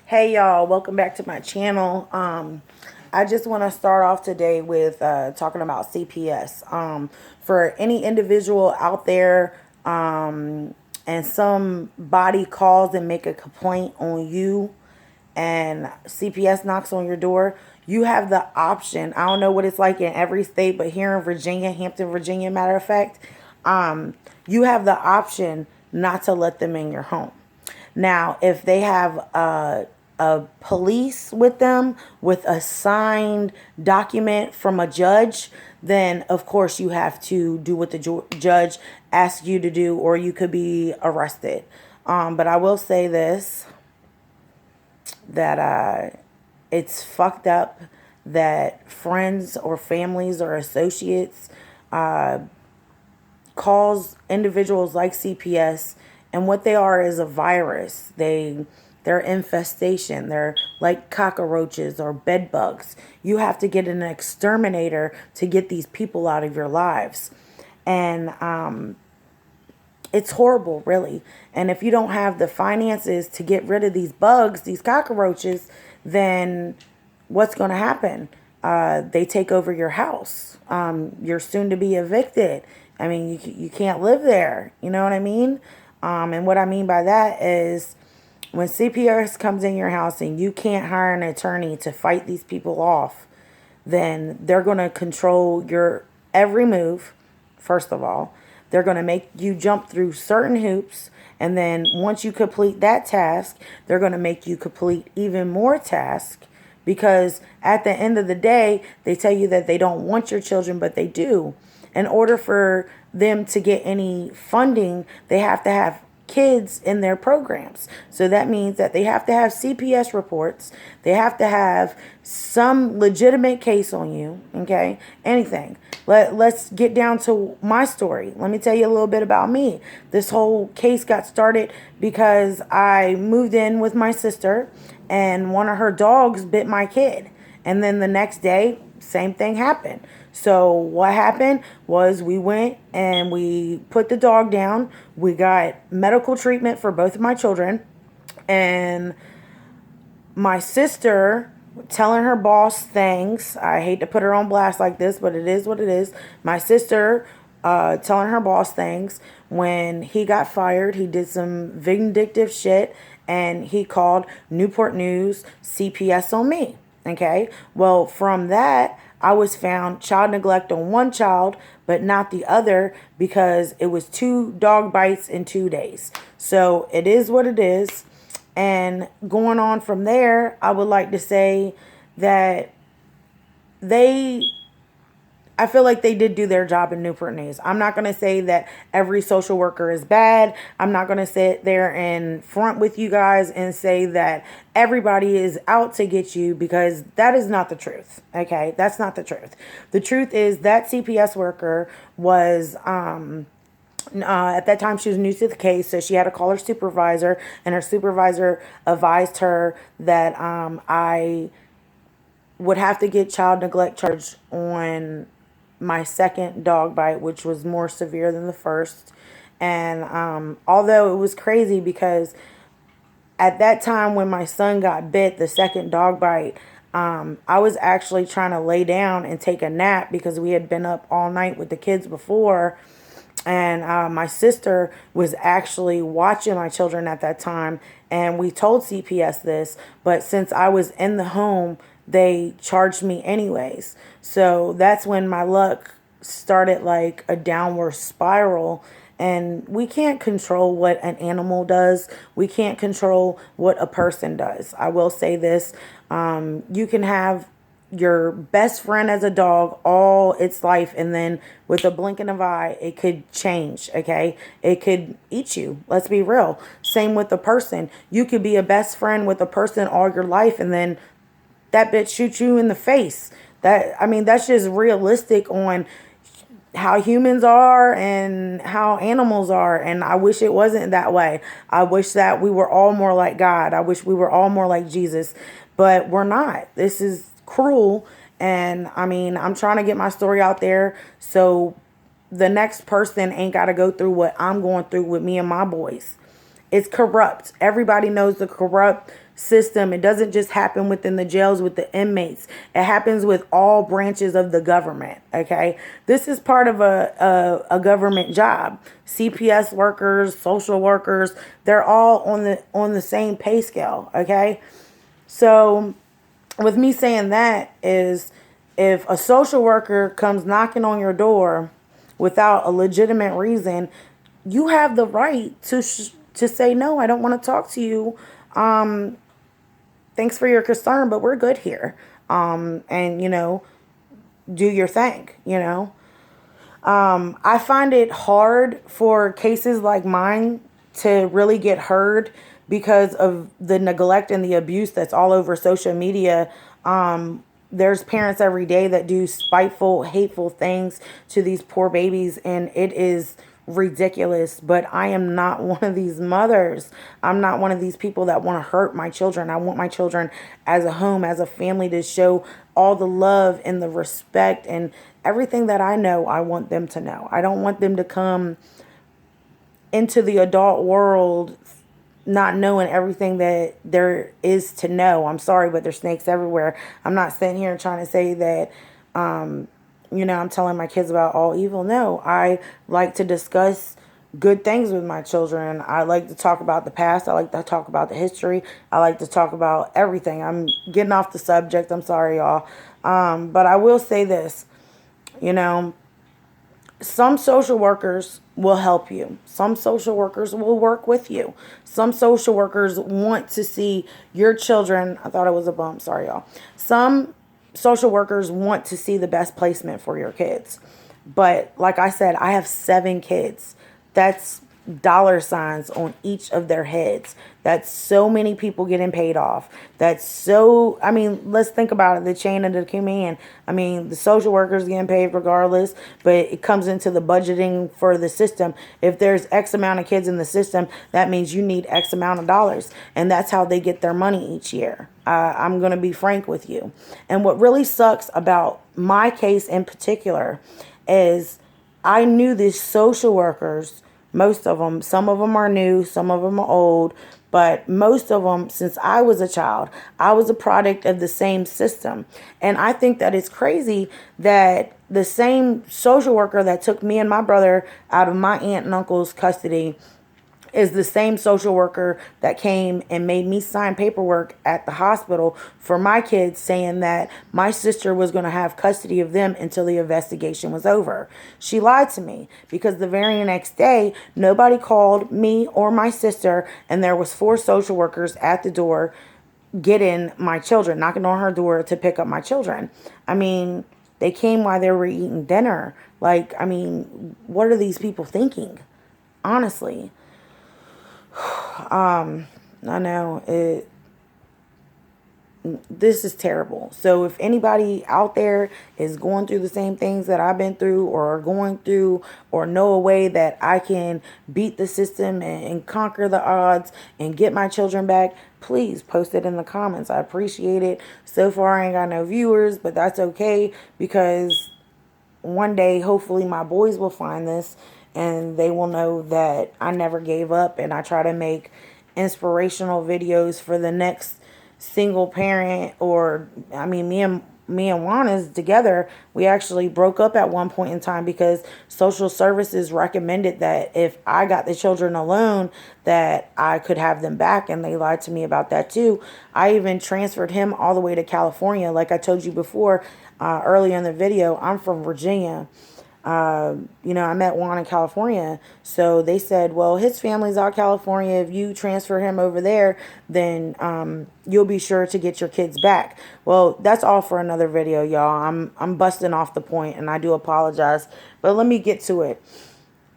Hey y'all, welcome back to my channel. I just want to start off today with talking about CPS. For any individual out there, and somebody calls and make a complaint on you, and CPS knocks on your door, you have the option. I don't know what it's like in every state, but here in Virginia, Hampton, Virginia, matter of fact, you have the option not to let them in your home. Now, if they have a police with them with a signed document from a judge, then of course you have to do what the judge asks you to do, or you could be arrested. But I will say this, that it's fucked up that friends or families or associates calls individuals like CPS, and what they are is a virus. They're infestation. They're like cockroaches or bed bugs. You have to get an exterminator to get these people out of your lives. And it's horrible, really. And if you don't have the finances to get rid of these bugs, these cockroaches, then what's going to happen? They take over your house. You're soon to be evicted. I mean, you can't live there. You know what I mean? And what I mean by that is when CPS comes in your house and you can't hire an attorney to fight these people off, then they're going to control your every move, first of all. They're going to make you jump through certain hoops. And then once you complete that task, they're going to make you complete even more tasks. Because at the end of the day, they tell you that they don't want your children, but they do. In order for them to get any funding, they have to have kids in their programs. So that means that they have to have CPS reports. They have to have some legitimate case on you. Okay. Anything. Let's get down to my story. Let me tell you a little bit about me. This whole case got started because I moved in with my sister and one of her dogs bit my kid. And then the next day, same thing happened. So what happened was we went and we put the dog down. We got medical treatment for both of my children. And my sister telling her boss things. I hate to put her on blast like this, but it is what it is. My sister telling her boss things. When he got fired, he did some vindictive shit and he called Newport News CPS on me. Okay. Well, from that, I was found child neglect on one child, but not the other because it was 2 dog bites in 2 days. So it is what it is. And going on from there, I would like to say that I feel like they did do their job in Newport News. I'm not going to say that every social worker is bad. I'm not going to sit there in front with you guys and say that everybody is out to get you, because that is not the truth. Okay, that's not the truth. The truth is that CPS worker was at that time she was new to the case, so she had to call her supervisor, and her supervisor advised her that I would have to get child neglect charged on my second dog bite, which was more severe than the first. And although it was crazy because at that time when my son got bit, the second dog bite, I was actually trying to lay down and take a nap because we had been up all night with the kids before. And my sister was actually watching my children at that time. And we told CPS this, but since I was in the home, they charged me anyways. So that's when my luck started like a downward spiral. And we can't control what an animal does. We can't control what a person does. I will say this. You can have your best friend as a dog all its life, and then with a blinking of an eye it could change. Okay, it could eat you. Let's be real. Same with a person. You could be a best friend with a person all your life, and then that bitch shoots you in the face. That's just realistic on how humans are and how animals are. And I wish it wasn't that way. I wish that we were all more like God. I wish we were all more like Jesus, but we're not. This is cruel. And I'm trying to get my story out there so the next person ain't got to go through what I'm going through with me and my boys. It's corrupt. Everybody knows the corrupt system. It doesn't just happen within the jails with the inmates. It happens with all branches of the government. Okay, this is part of a government job. CPS workers, social workers, they're all on the same pay scale. Okay, so with me saying that is, if a social worker comes knocking on your door without a legitimate reason, you have the right to say no. I don't want to talk to you. Thanks for your concern, but we're good here. And do your thing. I find it hard for cases like mine to really get heard because of the neglect and the abuse that's all over social media. There's parents every day that do spiteful, hateful things to these poor babies, and it is ridiculous. But I am not one of these mothers. I'm not one of these people that want to hurt my children. I want my children as a home, as a family, to show all the love and the respect and everything that I know. I want them to know. I don't want them to come into the adult world not knowing everything that there is to know. I'm sorry, but there's snakes everywhere. I'm not sitting here trying to say that, I'm telling my kids about all evil. No, I like to discuss good things with my children. I like to talk about the past. I like to talk about the history. I like to talk about everything. I'm getting off the subject. I'm sorry, y'all. But I will say this, some social workers will help you. Some social workers will work with you. Some social workers want to see your children. I thought it was a bump. Sorry, y'all. Some social workers want to see the best placement for your kids. But like I said, I have 7 kids. That's dollar signs on each of their heads. That's so many people getting paid off. Let's think about it, the chain of the command. The social workers getting paid regardless, but it comes into the budgeting for the system. If there's X amount of kids in the system, that means you need X amount of dollars. And that's how they get their money each year. I'm going to be frank with you. And what really sucks about my case in particular is I knew these social workers. Most of them, some of them are new, some of them are old, but most of them, since I was a child, I was a product of the same system. And I think that it's crazy that the same social worker that took me and my brother out of my aunt and uncle's custody is the same social worker that came and made me sign paperwork at the hospital for my kids, saying that my sister was going to have custody of them until the investigation was over. She lied to me because the very next day, nobody called me or my sister, and there was 4 social workers at the door getting my children, knocking on her door to pick up my children. They came while they were eating dinner. What are these people thinking? Honestly. I know this is terrible. So if anybody out there is going through the same things that I've been through or are going through, or know a way that I can beat the system and conquer the odds and get my children back, please post it in the comments. I appreciate it. So far I ain't got no viewers, but that's okay, because one day hopefully my boys will find this and they will know that I never gave up, and I try to make inspirational videos for the next single parent. Or me and Juana's together, we actually broke up at one point in time because social services recommended that if I got the children alone that I could have them back, and they lied to me about that too. I even transferred him all the way to California. Like I told you before, earlier in the video, I'm from Virginia. I met Juan in California. So they said, well, his family's out California. If you transfer him over there, then you'll be sure to get your kids back. Well, that's all for another video, y'all. I'm busting off the point, and I do apologize. But let me get to it.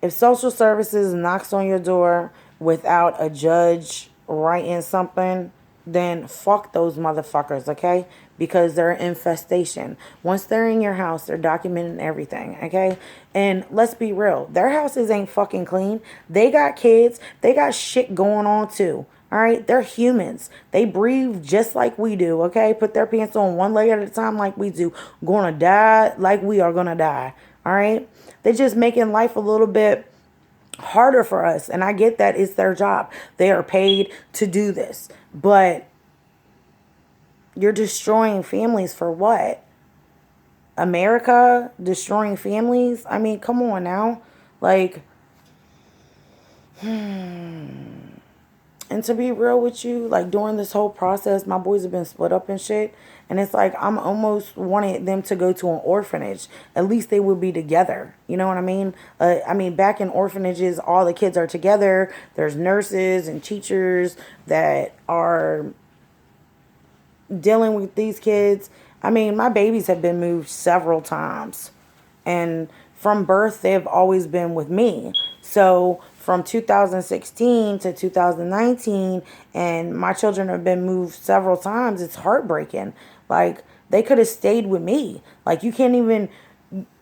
If social services knocks on your door without a judge writing something, then fuck those motherfuckers, okay? Because they're an infestation. Once they're in your house, they're documenting everything, okay? And let's be real, their houses ain't fucking clean. They got kids. They got shit going on too. All right? They're humans. They breathe just like we do, okay? Put their pants on one leg at a time like we do. Gonna die like we are gonna die, all right? They're just making life a little bit harder for us. And I get that it's their job. They are paid to do this. But You're destroying families for what? America destroying families? I mean, come on now. Like, and to be real with you, like during this whole process, my boys have been split up and shit. And it's like I'm almost wanting them to go to an orphanage. At least they would be together. You know what I mean, back in orphanages, all the kids are together. There's nurses and teachers that are dealing with these kids. I mean, my babies have been moved several times. And from birth, they've always been with me. So from 2016 to 2019, and my children have been moved several times. It's heartbreaking. Like, they could have stayed with me. Like, you can't even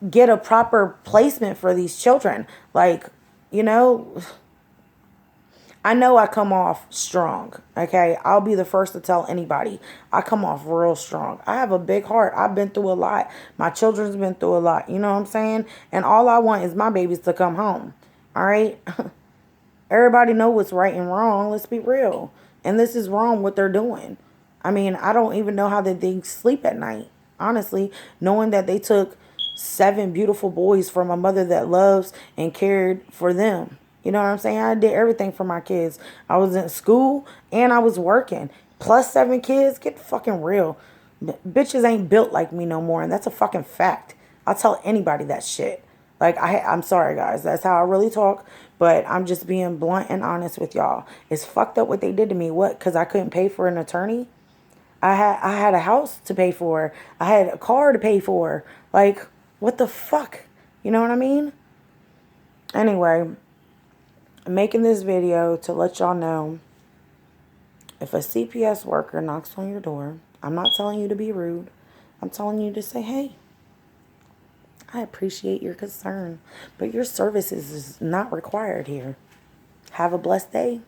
get a proper placement for these children. Like, you know, I know I come off strong, okay? I'll be the first to tell anybody. I come off real strong. I have a big heart. I've been through a lot. My children's been through a lot. You know what I'm saying? And all I want is my babies to come home. All right? Everybody know what's right and wrong. Let's be real. And this is wrong what they're doing. I mean, I don't even know how they sleep at night. Honestly, knowing that they took 7 beautiful boys from a mother that loves and cared for them. You know what I'm saying? I did everything for my kids. I was in school and I was working. Plus 7 kids. Get fucking real. Bitches ain't built like me no more. And that's a fucking fact. I'll tell anybody that shit. Like, I'm sorry, guys. That's how I really talk. But I'm just being blunt and honest with y'all. It's fucked up what they did to me. What? Because I couldn't pay for an attorney? I had a house to pay for. I had a car to pay for. Like, what the fuck? You know what I mean? Anyway, I'm making this video to let y'all know, if a CPS worker knocks on your door, I'm not telling you to be rude. I'm telling you to say, hey, I appreciate your concern, but your services is not required here. Have a blessed day.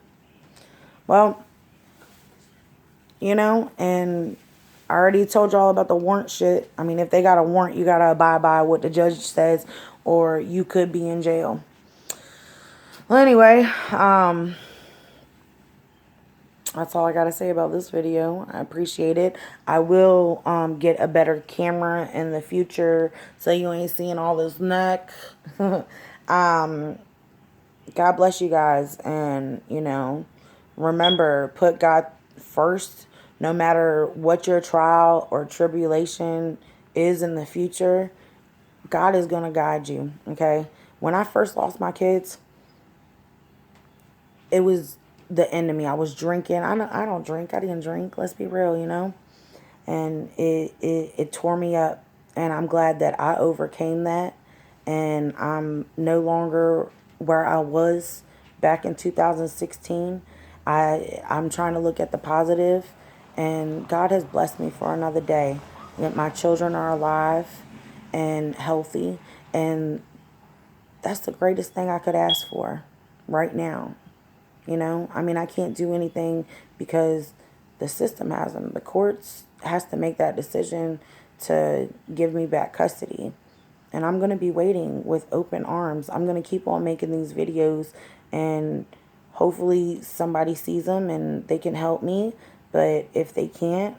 Well, you know, and I already told y'all about the warrant shit. I mean, if they got a warrant, you got to abide by what the judge says, or you could be in jail. Well, anyway, that's all I got to say about this video. I appreciate it. I will get a better camera in the future so you ain't seeing all this neck. God bless you guys. And, you know, remember, put God first. No matter what your trial or tribulation is in the future, God is going to guide you, okay? When I first lost my kids, it was the end of me. I was drinking. I don't drink. I didn't drink. Let's be real, you know? And it tore me up. And I'm glad that I overcame that. And I'm no longer where I was back in 2016. I'm trying to look at the positive, and God has blessed me for another day. That my children are alive and healthy, and that's the greatest thing I could ask for right now. You know, I mean, I can't do anything because the system has them. The courts has to make that decision to give me back custody. And I'm going to be waiting with open arms. I'm going to keep on making these videos, and hopefully somebody sees them and they can help me. But if they can't,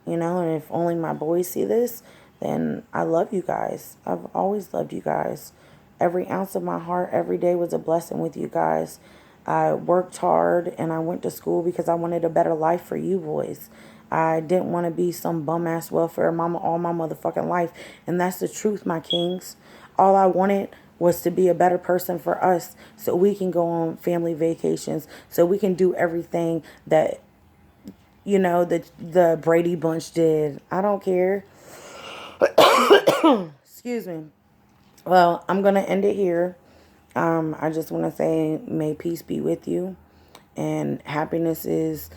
you know, and if only my boys see this, then I love you guys. I've always loved you guys. Every ounce of my heart, every day was a blessing with you guys. I worked hard and I went to school because I wanted a better life for you boys. I didn't want to be some bum-ass welfare mama all my motherfucking life. And that's the truth, my kings. All I wanted was to be a better person for us so we can go on family vacations, so we can do everything that, you know, the Brady Bunch did. I don't care. Excuse me. Well, I'm going to end it here. I just want to say, may peace be with you. And happiness is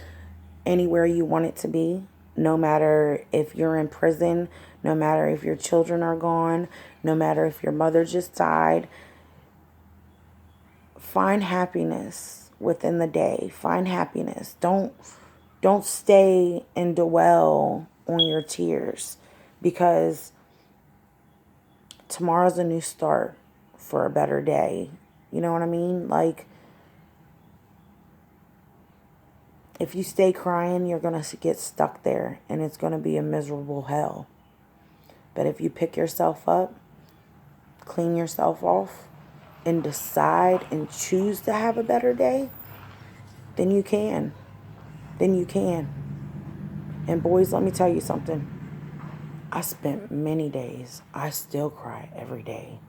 anywhere you want it to be. No matter if you're in prison, no matter if your children are gone, no matter if your mother just died. Find happiness within the day. Find happiness. Don't stay and dwell on your tears, because tomorrow's a new start for a better day. You know what I mean? Like, If you stay crying, you're going to get stuck there and it's going to be a miserable hell. But if you pick yourself up, clean yourself off, and decide and choose to have a better day, then you can. Then you can. And boys, let me tell you something. I spent many days, I still cry every day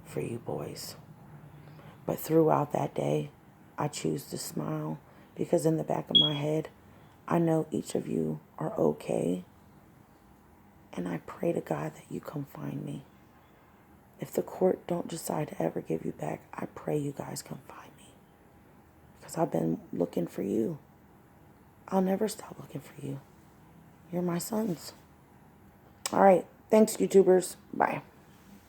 for you boys. But throughout that day, I choose to smile because in the back of my head, I know each of you are okay. And I pray to God that you come find me. If the court don't decide to ever give you back, I pray you guys come find me. Because I've been looking for you. I'll never stop looking for you. You're my sons. All right. Thanks, YouTubers. Bye.